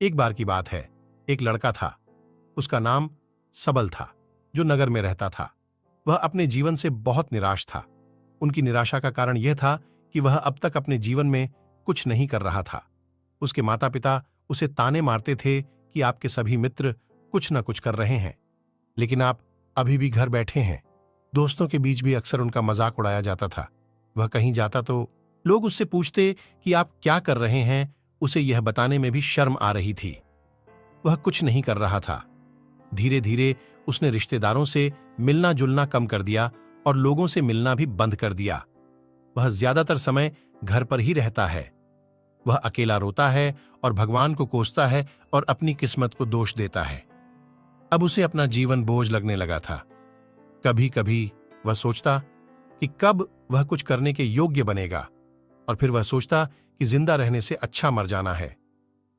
एक बार की बात है, एक लड़का था। उसका नाम सबल था, जो नगर में रहता था। वह अपने जीवन से बहुत निराश था। उनकी निराशा का कारण यह था कि वह अब तक अपने जीवन में कुछ नहीं कर रहा था। उसके माता पिता उसे ताने मारते थे कि आपके सभी मित्र कुछ न कुछ कर रहे हैं, लेकिन आप अभी भी घर बैठे हैं। दोस्तों के बीच भी अक्सर उनका मजाक उड़ाया जाता था। वह कहीं जाता तो लोग उससे पूछते कि आप क्या कर रहे हैं। उसे यह बताने में भी शर्म आ रही थी। वह कुछ नहीं कर रहा था। धीरे धीरे उसने रिश्तेदारों से मिलना जुलना कम कर दिया और लोगों से मिलना भी बंद कर दिया। वह ज्यादातर समय घर पर ही रहता है। वह अकेला रोता है और भगवान को कोसता है और अपनी किस्मत को दोष देता है। अब उसे अपना जीवन बोझ लगने लगा था। कभी कभी वह सोचता कि कब वह कुछ करने के योग्य बनेगा, और फिर वह सोचता कि जिंदा रहने से अच्छा मर जाना है।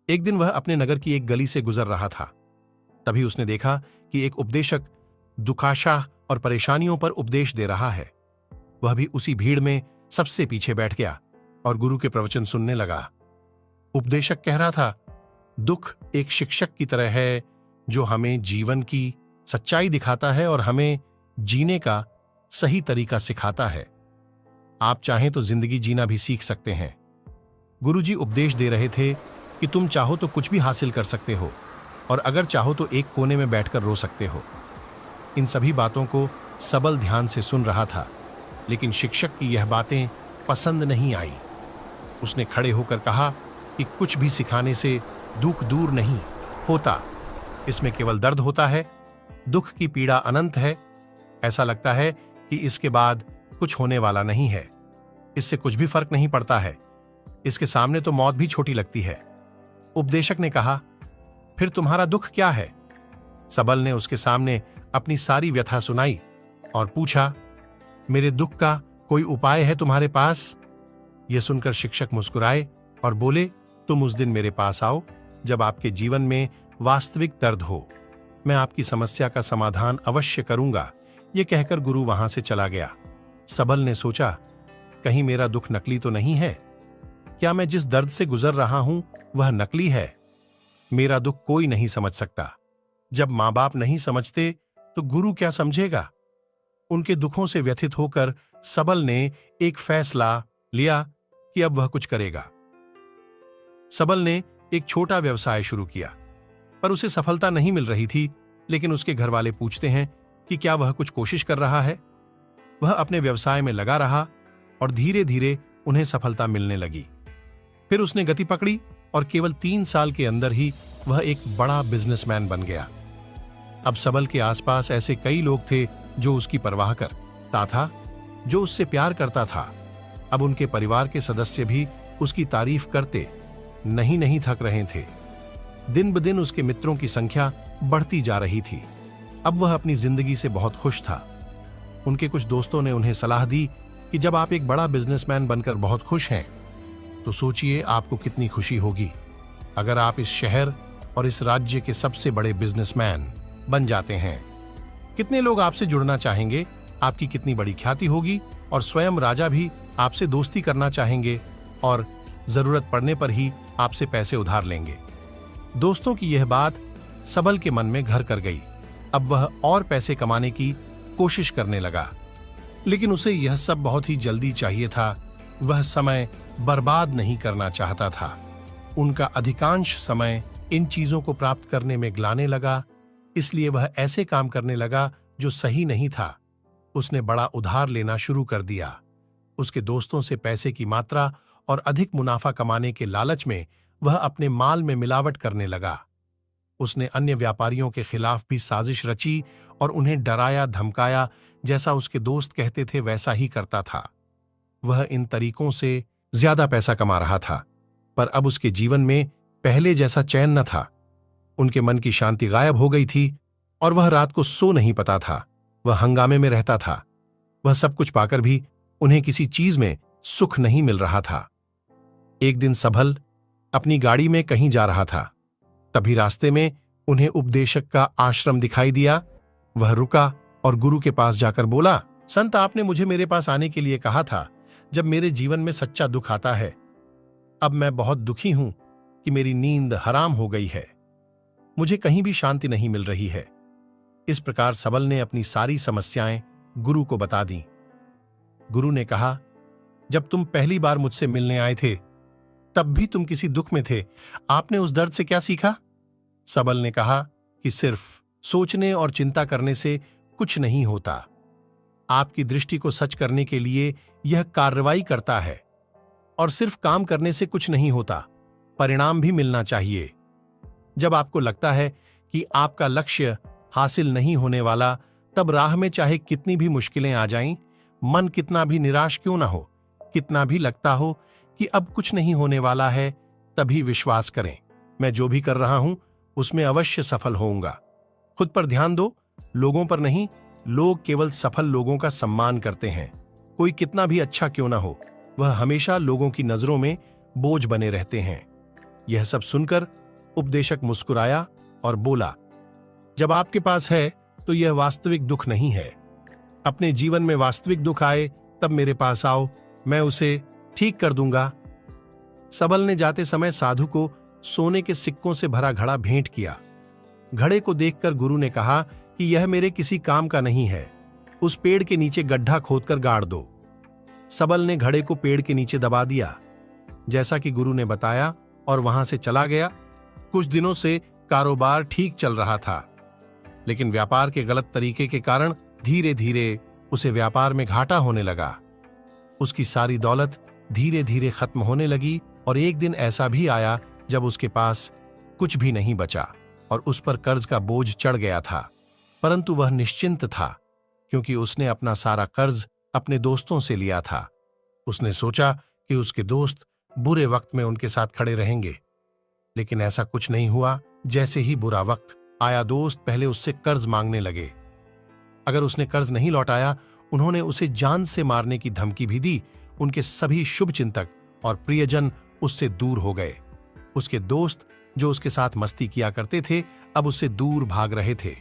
एक दिन वह अपने नगर की एक गली से गुजर रहा था। तभी उसने देखा कि एक उपदेशक दुखाशा और परेशानियों पर उपदेश दे रहा है। वह भी उसी भीड़ में सबसे पीछे बैठ गया और गुरु के प्रवचन सुनने लगा। उपदेशक कह रहा था, दुख एक शिक्षक की तरह है जो हमें जीवन की सच्चाई दिखाता है और हमें जीने का सही तरीका सिखाता है। आप चाहें तो जिंदगी जीना भी सीख सकते हैं। गुरुजी उपदेश दे रहे थे कि तुम चाहो तो कुछ भी हासिल कर सकते हो, और अगर चाहो तो एक कोने में बैठकर रो सकते हो। इन सभी बातों को सबल ध्यान से सुन रहा था, लेकिन शिक्षक की यह बातें पसंद नहीं आई। उसने खड़े होकर कहा कि कुछ भी सिखाने से दुख दूर नहीं होता। इसमें केवल दर्द होता है। दुख की पीड़ा अनंत है। ऐसा लगता है कि इसके बाद कुछ होने वाला नहीं है। इससे कुछ भी फर्क नहीं पड़ता है। इसके सामने तो मौत भी छोटी लगती है। उपदेशक ने कहा, फिर तुम्हारा दुख क्या है? सबल ने उसके सामने अपनी सारी व्यथा सुनाई और पूछा, मेरे दुख का कोई उपाय है तुम्हारे पास? यह सुनकर शिक्षक मुस्कुराए और बोले, तुम उस दिन मेरे पास आओ जब आपके जीवन में वास्तविक दर्द हो। मैं आपकी समस्या का समाधान अवश्य करूंगा। यह कहकर गुरु वहां से चला गया। सबल ने सोचा, कहीं मेरा दुख नकली तो नहीं है? क्या मैं जिस दर्द से गुजर रहा हूं वह नकली है? मेरा दुख कोई नहीं समझ सकता। जब मां बाप नहीं समझते तो गुरु क्या समझेगा? उनके दुखों से व्यथित होकर सबल ने एक फैसला लिया कि अब वह कुछ करेगा। सबल ने एक छोटा व्यवसाय शुरू किया, पर उसे सफलता नहीं मिल रही थी। लेकिन उसके घर वाले पूछते हैं कि क्या वह कुछ कोशिश कर रहा है। वह अपने व्यवसाय में लगा रहा और धीरे धीरे उन्हें सफलता मिलने लगी। फिर उसने गति पकड़ी और केवल 3 साल के अंदर ही वह एक बड़ा बिजनेसमैन बन गया। अब सबल के आसपास ऐसे कई लोग थे जो उसकी परवाह करता था, जो उससे प्यार करता था। अब उनके परिवार के सदस्य भी उसकी तारीफ करते नहीं थक रहे थे। दिन ब दिन उसके मित्रों की संख्या बढ़ती जा रही थी। अब वह अपनी जिंदगी से बहुत खुश था। उनके कुछ दोस्तों ने उन्हें सलाह दी कि जब आप एक बड़ा बिजनेसमैन बनकर बहुत खुश हैं, तो सोचिए आपको कितनी खुशी होगी अगर आप इस शहर और इस राज्य के सबसे बड़े बिजनेसमैन बन जाते हैं। कितने लोग आपसे जुड़ना चाहेंगे, आपकी कितनी बड़ी ख्याति होगी, और स्वयं राजा भी आपसे दोस्ती करना चाहेंगे और जरूरत पड़ने पर ही आपसे पैसे उधार लेंगे। दोस्तों की यह बात सबल के मन में घर कर गई। अब वह और पैसे कमाने की कोशिश करने लगा, लेकिन उसे यह सब बहुत ही जल्दी चाहिए था। वह समय बर्बाद नहीं करना चाहता था। उनका अधिकांश समय इन चीजों को प्राप्त करने में गलाने लगा। इसलिए वह ऐसे काम करने लगा जो सही नहीं था। उसने बड़ा उधार लेना शुरू कर दिया। उसके दोस्तों से पैसे की मात्रा और अधिक मुनाफा कमाने के लालच में वह अपने माल में मिलावट करने लगा। उसने अन्य व्यापारियों के खिलाफ भी साजिश रची और उन्हें डराया धमकाया। जैसा उसके दोस्त कहते थे वैसा ही करता था। वह इन तरीकों से ज्यादा पैसा कमा रहा था, पर अब उसके जीवन में पहले जैसा चैन न था। उनके मन की शांति गायब हो गई थी और वह रात को सो नहीं पाता था। वह हंगामे में रहता था। वह सब कुछ पाकर भी उन्हें किसी चीज में सुख नहीं मिल रहा था। एक दिन सबल अपनी गाड़ी में कहीं जा रहा था। तभी रास्ते में उन्हें उपदेशक का आश्रम दिखाई दिया। वह रुका और गुरु के पास जाकर बोला, संत, आपने मुझे मेरे पास आने के लिए कहा था जब मेरे जीवन में सच्चा दुख आता है। अब मैं बहुत दुखी हूं कि मेरी नींद हराम हो गई है, मुझे कहीं भी शांति नहीं मिल रही है। इस प्रकार सबल ने अपनी सारी समस्याएं गुरु को बता दी। गुरु ने कहा, जब तुम पहली बार मुझसे मिलने आए थे तब भी तुम किसी दुख में थे, आपने उस दर्द से क्या सीखा? सबल ने कहा कि सिर्फ सोचने और चिंता करने से कुछ नहीं होता। आपकी दृष्टि को सच करने के लिए यह कार्रवाई करता है, और सिर्फ काम करने से कुछ नहीं होता, परिणाम भी मिलना चाहिए। जब आपको लगता है कि आपका लक्ष्य हासिल नहीं होने वाला, तब राह में चाहे कितनी भी मुश्किलें आ जाएं, मन कितना भी निराश क्यों ना हो, कितना भी लगता हो कि अब कुछ नहीं होने वाला है, तभी विश्वास करें, मैं जो भी कर रहा हूं उसमें अवश्य सफल होऊंगा। खुद पर ध्यान दो, लोगों पर नहीं। लोग केवल सफल लोगों का सम्मान करते हैं। कोई कितना भी अच्छा क्यों ना हो, वह हमेशा लोगों की नजरों में बोझ बने रहते हैं। यह सब सुनकर उपदेशक मुस्कुराया और बोला, जब आपके पास है तो यह वास्तविक दुख नहीं है। अपने जीवन में वास्तविक दुख आए तब मेरे पास आओ, मैं उसे ठीक कर दूंगा। सबल ने जाते समय साधु को सोने के सिक्कों से भरा घड़ा भेंट किया। घड़े को देखकर गुरु ने कहा कि यह मेरे किसी काम का नहीं है, उस पेड़ के नीचे गड्ढा खोदकर गाड़ दो। सबल ने घड़े को पेड़ के नीचे दबा दिया, जैसा कि गुरु ने बताया, और वहां से चला गया। कुछ दिनों से कारोबार ठीक चल रहा था, लेकिन व्यापार के गलत तरीके के कारण धीरे धीरे उसे व्यापार में घाटा होने लगा। उसकी सारी दौलत धीरे धीरे खत्म होने लगी, और एक दिन ऐसा भी आया जब उसके पास कुछ भी नहीं बचा और उस पर कर्ज का बोझ चढ़ गया था। परंतु वह निश्चिंत था, क्योंकि उसने अपना सारा कर्ज अपने दोस्तों से लिया था। उसने सोचा कि उसके दोस्त बुरे वक्त में उनके साथ खड़े रहेंगे, लेकिन ऐसा कुछ नहीं हुआ। जैसे ही बुरा वक्त आया, दोस्त पहले उससे कर्ज मांगने लगे। अगर उसने कर्ज नहीं लौटाया, उन्होंने उसे जान से मारने की धमकी भी दी। उनके सभी शुभचिंतक और प्रियजन उससे दूर हो गए। उसके दोस्त जो उसके साथ मस्ती किया करते थे, अब उससे दूर भाग रहे थे।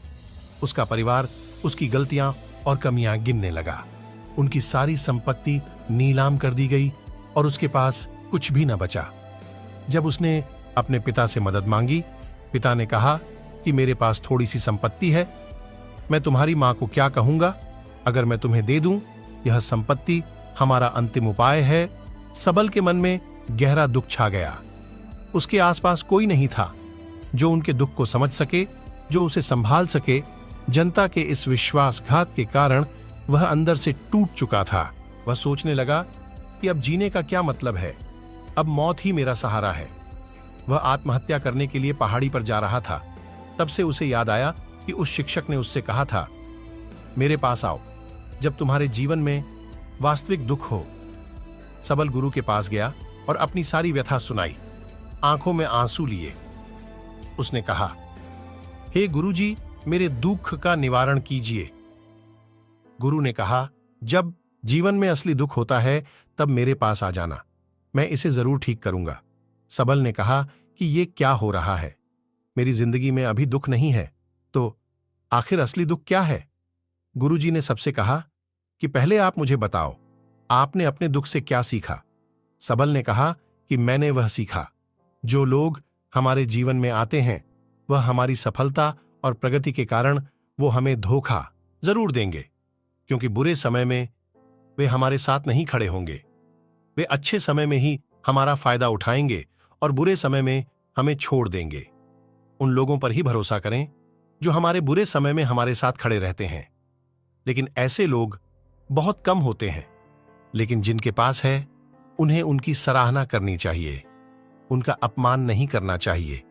उसका परिवार उसकी गलतियां और कमियां गिनने लगा। उनकी सारी संपत्ति नीलाम कर दी गई और उसके पास कुछ भी न बचा। जब उसने अपने पिता से मदद मांगी, पिता ने कहा कि मेरे पास थोड़ी सी संपत्ति है, मैं तुम्हारी मां को क्या कहूंगा? अगर मैं तुम्हें दे दूं, यह संपत्ति हमारा अंतिम उपाय है। सबल के मन में गहरा दुख छा गया। उसके आसपास कोई नहीं था जो उनके दुख को समझ सके, जो उसे संभाल सके। जनता के इस विश्वासघात के कारण वह अंदर से टूट चुका था। वह सोचने लगा कि अब जीने का क्या मतलब है, अब मौत ही मेरा सहारा है। वह आत्महत्या करने के लिए पहाड़ी पर जा रहा था। तब से उसे याद आया कि उस शिक्षक ने उससे कहा था, मेरे पास आओ जब तुम्हारे जीवन में वास्तविक दुख हो। सबल गुरु के पास गया और अपनी सारी व्यथा सुनाई, आंखों में आंसू लिए। उसने कहा, हे गुरुजी, मेरे दुख का निवारण कीजिए। गुरु ने कहा, जब जीवन में असली दुख होता है तब मेरे पास आ जाना, मैं इसे जरूर ठीक करूंगा। सबल ने कहा कि ये क्या हो रहा है, मेरी जिंदगी में अभी दुख नहीं है, तो आखिर असली दुख क्या है? गुरुजी ने सबसे कहा कि पहले आप मुझे बताओ, आपने अपने दुख से क्या सीखा? सबल ने कहा कि मैंने वह सीखा, जो लोग हमारे जीवन में आते हैं वह हमारी सफलता और प्रगति के कारण वो हमें धोखा जरूर देंगे, क्योंकि बुरे समय में वे हमारे साथ नहीं खड़े होंगे। वे अच्छे समय में ही हमारा फायदा उठाएंगे और बुरे समय में हमें छोड़ देंगे। उन लोगों पर ही भरोसा करें जो हमारे बुरे समय में हमारे साथ खड़े रहते हैं। लेकिन ऐसे लोग बहुत कम होते हैं, लेकिन जिनके पास है उन्हें उनकी सराहना करनी चाहिए, उनका अपमान नहीं करना चाहिए।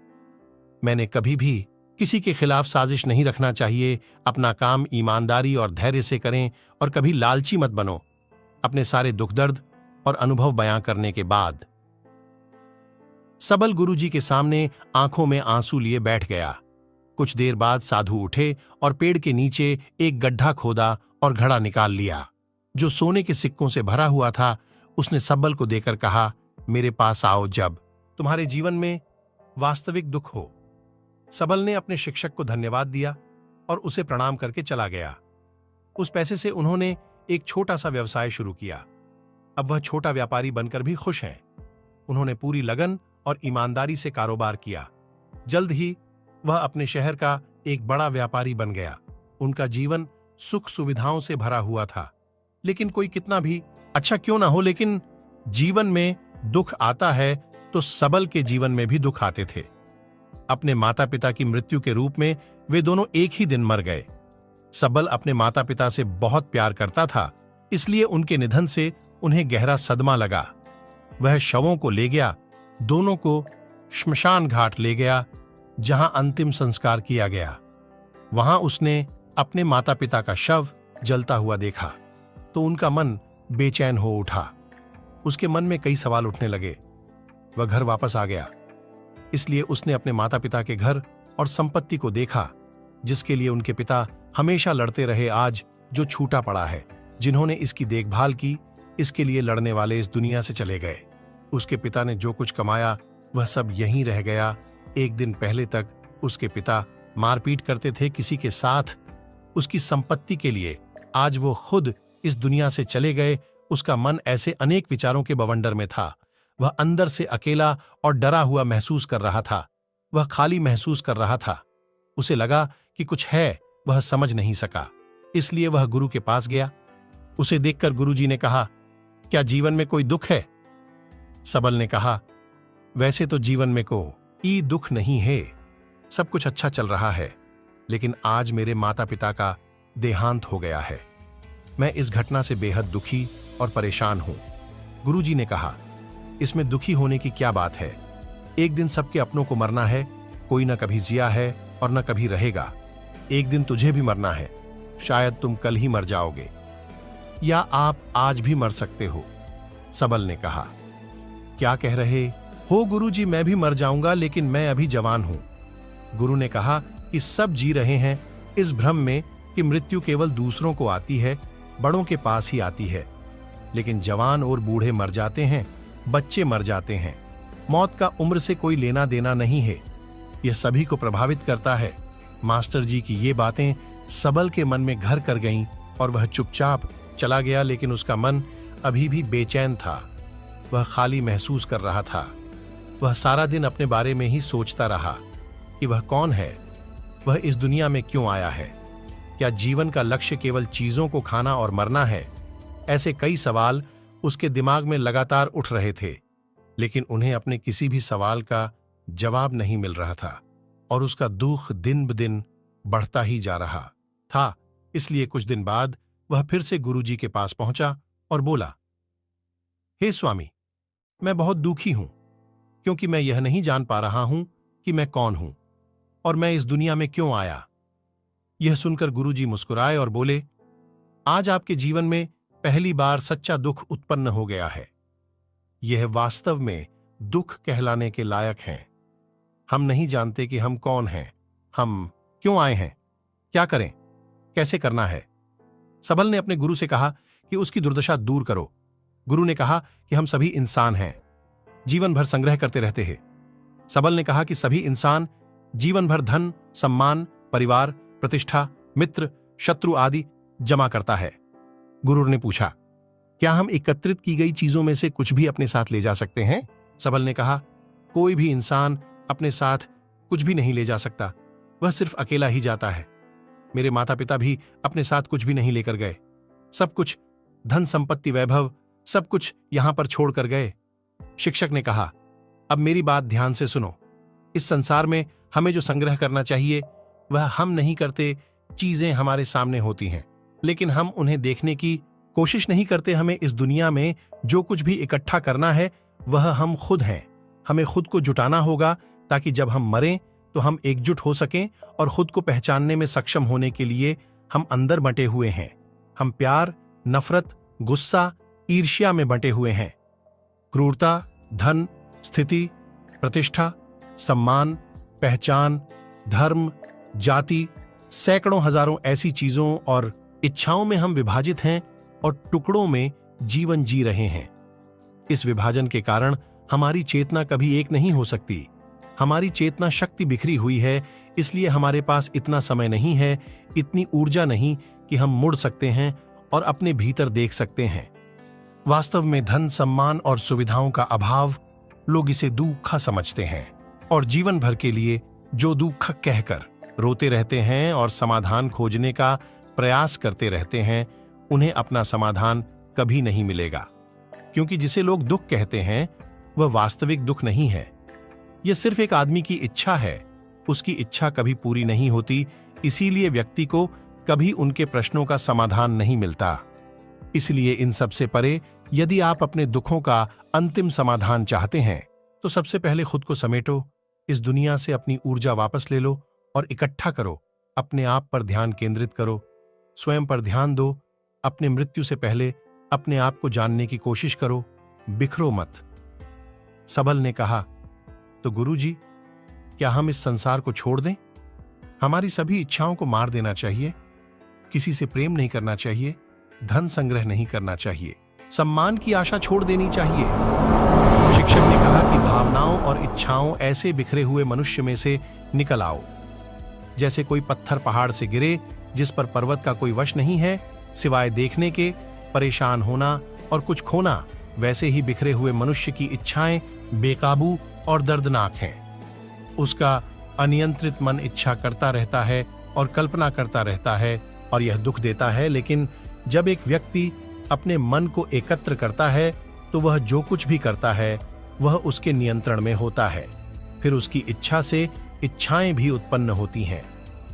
मैंने कभी भी किसी के खिलाफ साजिश नहीं रखना चाहिए। अपना काम ईमानदारी और धैर्य से करें और कभी लालची मत बनो। अपने सारे दुख दर्द और अनुभव बयां करने के बाद सबल गुरुजी के सामने आंखों में आंसू लिए बैठ गया। कुछ देर बाद साधु उठे और पेड़ के नीचे एक गड्ढा खोदा और घड़ा निकाल लिया, जो सोने के सिक्कों से भरा हुआ था। उसने सबल को देकर कहा, मेरे पास आओ जब तुम्हारे जीवन में वास्तविक दुख हो। सबल ने अपने शिक्षक को धन्यवाद दिया और उसे प्रणाम करके चला गया। उस पैसे से उन्होंने एक छोटा सा व्यवसाय शुरू किया। अब वह छोटा व्यापारी बनकर भी खुश हैं। उन्होंने पूरी लगन और ईमानदारी से कारोबार किया। जल्द ही वह अपने शहर का एक बड़ा व्यापारी बन गया। उनका जीवन सुख सुविधाओं से भरा हुआ था। लेकिन कोई कितना भी अच्छा क्यों ना हो, लेकिन जीवन में दुख आता है तो सबल के जीवन में भी दुख आते थे। अपने माता पिता की मृत्यु के रूप में वे दोनों एक ही दिन मर गए। सबल अपने माता पिता से बहुत प्यार करता था, इसलिए उनके निधन से उन्हें गहरा सदमा लगा। वह शवों को ले गया, दोनों को श्मशान घाट ले गया, जहां अंतिम संस्कार किया गया। वहां उसने अपने माता पिता का शव जलता हुआ देखा तो उनका मन बेचैन हो उठा। उसके मन में कई सवाल उठने लगे। वह घर वापस आ गया, इसलिए उसने अपने माता पिता के घर और संपत्ति को देखा, जिसके लिए उनके पिता हमेशा लड़ते रहे, आज जो छूटा पड़ा है। जिन्होंने इसकी देखभाल की, इसके लिए लड़ने वाले इस दुनिया से चले गए। उसके पिता ने जो कुछ कमाया वह सब यहीं रह गया। एक दिन पहले तक उसके पिता मारपीट करते थे किसी के साथ उसकी संपत्ति के लिए। आज वो खुद इस दुनिया से चले गए। उसका मन ऐसे अनेक विचारों के बवंडर में था। वह अंदर से अकेला और डरा हुआ महसूस कर रहा था। वह खाली महसूस कर रहा था। उसे लगा कि कुछ है, वह समझ नहीं सका। इसलिए वह गुरु के पास गया। उसे देखकर गुरुजी ने कहा, क्या जीवन में कोई दुख है? सबल ने कहा, वैसे तो जीवन में कोई दुख नहीं है, सब कुछ अच्छा चल रहा है, लेकिन आज मेरे माता पिता का देहांत हो गया है। मैं इस घटना से बेहद दुखी और परेशान हूं। गुरुजी ने कहा, इसमें दुखी होने की क्या बात है? एक दिन सबके अपनों को मरना है। कोई न कभी जिया है और न कभी रहेगा। एक दिन तुझे भी मरना है। शायद तुम कल ही मर जाओगे, या आप आज भी मर सकते हो। सबल ने कहा, क्या कह रहे हो गुरुजी? मैं भी मर जाऊंगा, लेकिन मैं अभी जवान हूं। गुरु ने कहा कि सब जी रहे हैं इस भ्रम में कि मृत्यु केवल दूसरों को आती है, बड़ों के पास ही आती है। लेकिन जवान और बूढ़े मर जाते हैं, बच्चे मर जाते हैं। मौत का उम्र से कोई लेना देना नहीं है। यह सभी को प्रभावित करता है। मास्टर जी की ये बातें सबल के मन में घर कर गईं और वह चुपचाप चला गया। लेकिन उसका मन अभी भी बेचैन था। वह खाली महसूस कर रहा था। वह सारा दिन अपने बारे में ही सोचता रहा कि वह कौन है, वह इस दुनिया में क्यों आया है, क्या जीवन का लक्ष्य केवल चीजों को खाना और मरना है? ऐसे कई सवाल उसके दिमाग में लगातार उठ रहे थे, लेकिन उन्हें अपने किसी भी सवाल का जवाब नहीं मिल रहा था और उसका दुख दिन ब दिन बढ़ता ही जा रहा था। इसलिए कुछ दिन बाद वह फिर से गुरुजी के पास पहुंचा और बोला, हे स्वामी, मैं बहुत दुखी हूं, क्योंकि मैं यह नहीं जान पा रहा हूं कि मैं कौन हूं और मैं इस दुनिया में क्यों आया। यह सुनकर गुरुजी मुस्कुराए और बोले, आज आपके जीवन में पहली बार सच्चा दुख उत्पन्न हो गया है। यह वास्तव में दुख कहलाने के लायक हैं। हम नहीं जानते कि हम कौन हैं, हम क्यों आए हैं, क्या करें, कैसे करना है। सबल ने अपने गुरु से कहा कि उसकी दुर्दशा दूर करो। गुरु ने कहा कि हम सभी इंसान हैं, जीवन भर संग्रह करते रहते हैं। सबल ने कहा कि सभी इंसान जीवन भर धन, सम्मान, परिवार, प्रतिष्ठा, मित्र, शत्रु आदि जमा करता है। गुरु ने पूछा, क्या हम एकत्रित की गई चीजों में से कुछ भी अपने साथ ले जा सकते हैं? सबल ने कहा, कोई भी इंसान अपने साथ कुछ भी नहीं ले जा सकता, वह सिर्फ अकेला ही जाता है। मेरे माता पिता भी अपने साथ कुछ भी नहीं लेकर गए। सब कुछ, धन संपत्ति, वैभव, सब कुछ यहां पर छोड़कर गए। शिक्षक ने कहा, अब मेरी बात ध्यान से सुनो। इस संसार में हमें जो संग्रह करना चाहिए वह हम नहीं करते। चीजें हमारे सामने होती हैं, लेकिन हम उन्हें देखने की कोशिश नहीं करते। हमें इस दुनिया में जो कुछ भी इकट्ठा करना है वह हम खुद हैं। हमें खुद को जुटाना होगा ताकि जब हम मरें तो हम एकजुट हो सकें और खुद को पहचानने में सक्षम होने के लिए हम अंदर बंटे हुए हैं। हम प्यार, नफरत, गुस्सा, ईर्ष्या में बंटे हुए हैं। क्रूरता, धन, स्थिति, प्रतिष्ठा, सम्मान, पहचान, धर्म, जाति, सैकड़ों हजारों ऐसी चीजों और इच्छाओं में हम विभाजित हैं और टुकड़ों में जीवन जी रहे हैं। इस विभाजन के कारण हमारी चेतना कभी एक नहीं हो सकती। हमारी चेतना शक्ति बिखरी हुई है, इसलिए हमारे पास इतना समय नहीं है, इतनी ऊर्जा नहीं कि हम मुड़ सकते हैं और अपने भीतर देख सकते हैं। वास्तव में धन, सम्मान और सुविधाओं का अभाव लोग इसे दुख समझते हैं और जीवन भर के लिए जो दुख कहकर रोते रहते हैं और समाधान खोजने का प्रयास करते रहते हैं, उन्हें अपना समाधान कभी नहीं मिलेगा। क्योंकि जिसे लोग दुख कहते हैं वह वास्तविक दुख नहीं है। यह सिर्फ एक आदमी की इच्छा है। उसकी इच्छा कभी पूरी नहीं होती, इसीलिए व्यक्ति को कभी उनके प्रश्नों का समाधान नहीं मिलता। इसलिए इन सब से परे यदि आप अपने दुखों का अंतिम समाधान चाहते हैं तो सबसे पहले खुद को समेटो, इस दुनिया से अपनी ऊर्जा वापस ले लो और इकट्ठा करो। अपने आप पर ध्यान केंद्रित करो, स्वयं पर ध्यान दो। अपने मृत्यु से पहले अपने आप को जानने की कोशिश करो, बिखरो मत। सबल ने कहा, तो गुरुजी, क्या हम इस संसार को छोड़ दें? हमारी सभी इच्छाओं को मार देना चाहिए? किसी से प्रेम नहीं करना चाहिए, धन संग्रह नहीं करना चाहिए, सम्मान की आशा छोड़ देनी चाहिए? शिक्षक ने कहा कि भावनाओं और इच्छाओं ऐसे बिखरे हुए मनुष्य में से निकल आओ, जैसे कोई पत्थर पहाड़ से गिरे जिस पर पर्वत का कोई वश नहीं है सिवाय देखने के, परेशान होना और कुछ खोना। वैसे ही बिखरे हुए मनुष्य की इच्छाएं बेकाबू और दर्दनाक हैं। उसका अनियंत्रित मन इच्छा करता रहता है और कल्पना करता रहता है और यह दुख देता है। लेकिन जब एक व्यक्ति अपने मन को एकत्र करता है तो वह जो कुछ भी करता है वह उसके नियंत्रण में होता है। फिर उसकी इच्छा से इच्छाएं भी उत्पन्न होती हैं।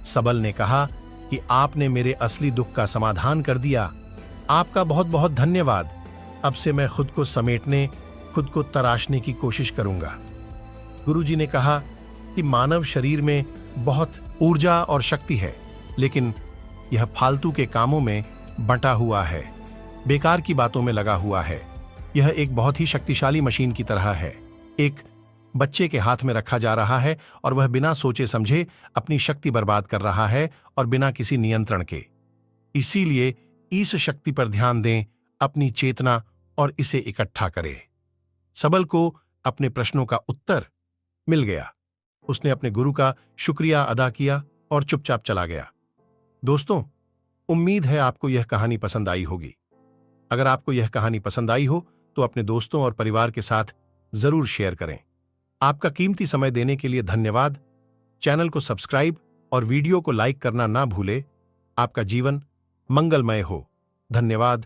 सबल ने कहा कि आपने मेरे असली दुख का समाधान कर दिया। आपका बहुत बहुत धन्यवाद। अब से मैं खुद को समेटने, खुद को तराशने की कोशिश करूंगा। गुरुजी ने कहा कि मानव शरीर में बहुत ऊर्जा और शक्ति है, लेकिन यह फालतू के कामों में बंटा हुआ है, बेकार की बातों में लगा हुआ है। यह एक बहुत ही शक्तिशाली मशीन की तरह है। एक बच्चे के हाथ में रखा जा रहा है और वह बिना सोचे समझे अपनी शक्ति बर्बाद कर रहा है और बिना किसी नियंत्रण के। इसीलिए इस शक्ति पर ध्यान दें, अपनी चेतना, और इसे इकट्ठा करें। सबल को अपने प्रश्नों का उत्तर मिल गया। उसने अपने गुरु का शुक्रिया अदा किया और चुपचाप चला गया। दोस्तों, उम्मीद है आपको यह कहानी पसंद आई होगी। अगर आपको यह कहानी पसंद आई हो तो अपने दोस्तों और परिवार के साथ जरूर शेयर करें। आपका कीमती समय देने के लिए धन्यवाद। चैनल को सब्सक्राइब और वीडियो को लाइक करना ना भूले। आपका जीवन मंगलमय हो। धन्यवाद।